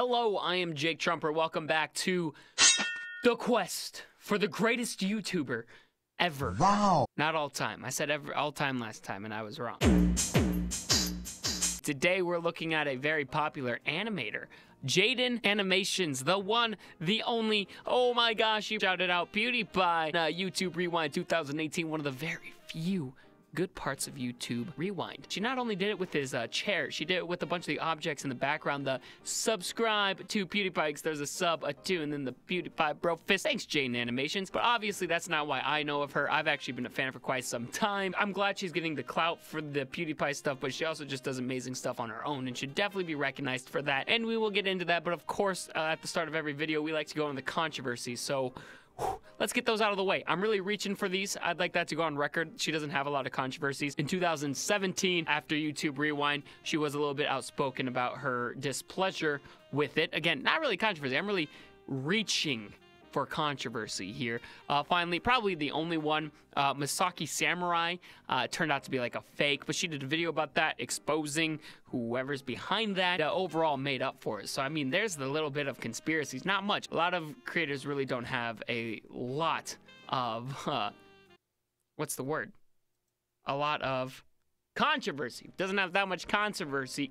Hello, I am Jake Truemper. Welcome back to the quest for the greatest YouTuber ever. Wow. Not all time. I said all time last time, and I was wrong. Today, we're looking at a very popular animator, Jaiden Animations, the one, the only, oh my gosh, you shouted out PewDiePie. YouTube Rewind 2018, one of the very few good parts of YouTube Rewind. She not only did it with his chair, she did it with a bunch of the objects in the background, the subscribe to PewDiePie, because there's a sub, a 2, and then the PewDiePie bro fist. Thanks, Jaiden Animations. But obviously, that's not why I know of her. I've actually been a fan for quite some time. I'm glad she's getting the clout for the PewDiePie stuff, but she also just does amazing stuff on her own and should definitely be recognized for that. And we will get into that, but of course, at the start of every video, we like to go into the controversy. So let's get those out of the way. I'm really reaching for these. I'd like that to go on record. She doesn't have a lot of controversies. In 2017, after YouTube Rewind, she was a little bit outspoken about her displeasure with it. Again, not really controversy. I'm really reaching for controversy here. Finally, probably the only one, Misaki Samurai, turned out to be like a fake, but she did a video about that, exposing whoever's behind that. Overall made up for it. So, I mean, there's the little bit of conspiracies. Not much. A lot of creators really don't have a lot of, what's the word? A lot of controversy. Doesn't have that much controversy.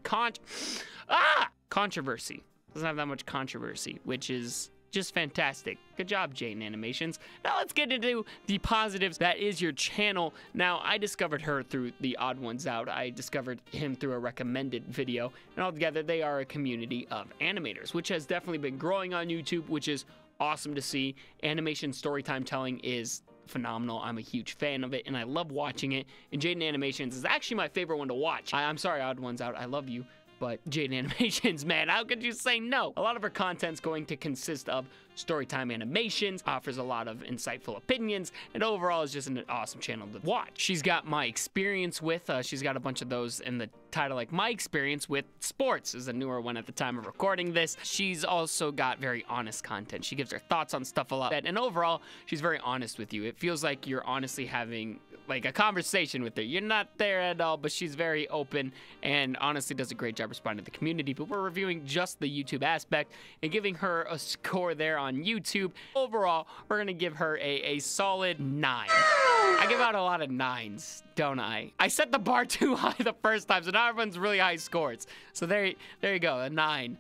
Controversy. Doesn't have that much controversy, which is just fantastic. Good job, Jaiden Animations. Now let's get into the positives. That is your channel. Now, I discovered her through the Odd Ones Out. I discovered him through a recommended video. And altogether, they are a community of animators, which has definitely been growing on YouTube, which is awesome to see. Animation storytime telling is phenomenal. I'm a huge fan of it, and I love watching it. And Jaiden Animations is actually my favorite one to watch. I'm sorry, Odd Ones Out. I love you. But Jaiden Animations, man, how could you say no? A lot of her content's going to consist of storytime animations, offers a lot of insightful opinions, and overall is just an awesome channel to watch. She's got My Experience With, she's got a bunch of those in the title, like My Experience With Sports is a newer one at the time of recording this. She's also got very honest content. She gives her thoughts on stuff a lot, and overall, she's very honest with you. It feels like you're honestly having like a conversation with her. You're not there at all, but she's very open and honestly does a great job responding to the community. But we're reviewing just the YouTube aspect and giving her a score there on YouTube. Overall, we're gonna give her a solid 9. I give out a lot of 9s, don't I? I set the bar too high the first time, so now everyone's really high scores. So there you go, a 9.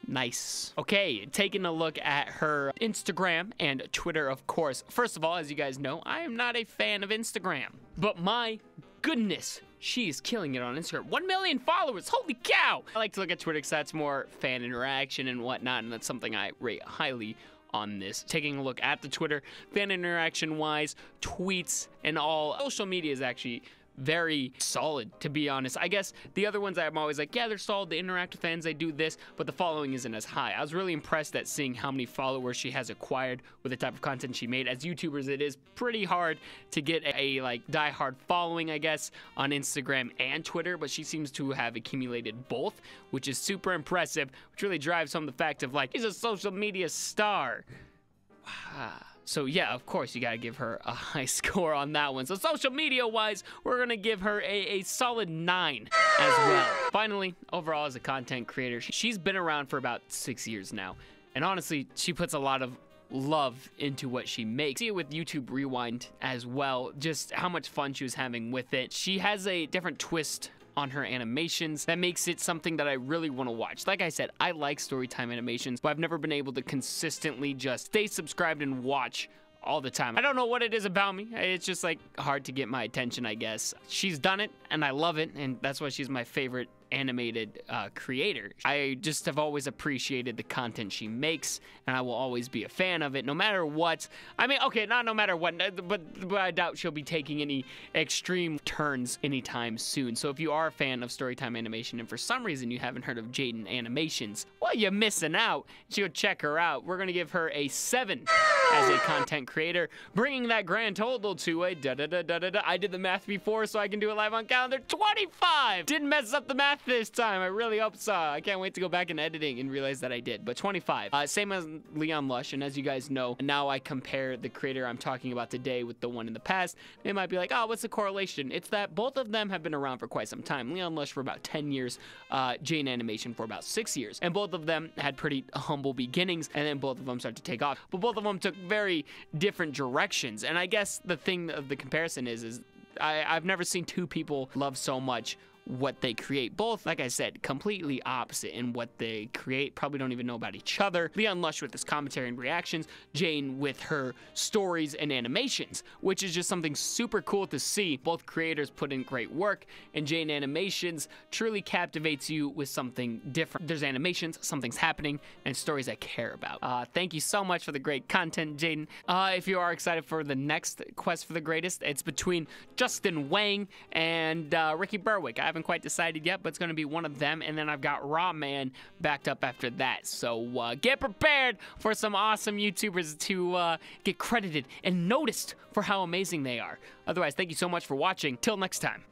Nice. Okay, taking a look at her Instagram and Twitter, of course. First of all, as you guys know, I am not a fan of Instagram. But my goodness, she is killing it on Instagram. 1 million followers, holy cow! I like to look at Twitter because that's more fan interaction and whatnot, and that's something I rate highly on this. Taking a look at the Twitter, fan interaction-wise, tweets, and all, social media is actually very solid, to be honest. I guess the other ones I'm always like, yeah, they're solid, they interact with fans, they do this, but the following isn't as high. I was really impressed at seeing how many followers she has acquired with the type of content she made. As YouTubers, it is pretty hard to get a like die-hard following, I guess, on Instagram and Twitter, but she seems to have accumulated both, which is super impressive, which really drives home the fact of like, she's a social media star. Wow. So yeah, of course, you gotta give her a high score on that one. So social media-wise, we're gonna give her a solid 9 as well. Finally, overall as a content creator, she's been around for about 6 years now. And honestly, she puts a lot of love into what she makes. See it with YouTube Rewind as well, just how much fun she was having with it. She has a different twist on her animations that makes it something that I really want to watch. Like I said, I like storytime animations, but I've never been able to consistently just stay subscribed and watch all the time. I don't know what it is about me. It's just like hard to get my attention, I guess. She's done it and I love it, and that's why she's my favorite animated creator. I just have always appreciated the content she makes, and I will always be a fan of it no matter what. I mean, okay, not no matter what, but I doubt she'll be taking any extreme turns anytime soon. So if you are a fan of storytime animation and for some reason you haven't heard of Jaiden Animations, well, you're missing out. You should go check her out. We're gonna give her a 7 as a content creator, bringing that grand total to a I did the math before, so I can do it live on calendar. 25! Didn't mess up the math this time. I really hope so. I can't wait to go back in editing and realize that I did. But 25. Same as Leon Lush. And as you guys know, now I compare the creator I'm talking about today with the one in the past. They might be like, oh, what's the correlation? It's that both of them have been around for quite some time. Leon Lush for about 10 years. Jaiden Animation for about 6 years. And both of them had pretty humble beginnings. And then both of them started to take off. But both of them took very different directions. And I guess the thing of the comparison is I've never seen two people love so much what they create. Both, like I said, completely opposite in what they create. Probably don't even know about each other. Leon Lush with his commentary and reactions. Jaiden with her stories and animations, which is just something super cool to see. Both creators put in great work, and Jaiden Animations truly captivates you with something different. There's animations, something's happening, and stories I care about. Thank you so much for the great content, Jaiden. If you are excited for the next quest for the greatest, it's between Justin Wang and Ricky Berwick. I haven't quite decided yet, but it's going to be one of them, and then I've got Raw Man backed up after that. So get prepared for some awesome YouTubers to get credited and noticed for how amazing they are. Otherwise, thank you so much for watching. Till next time.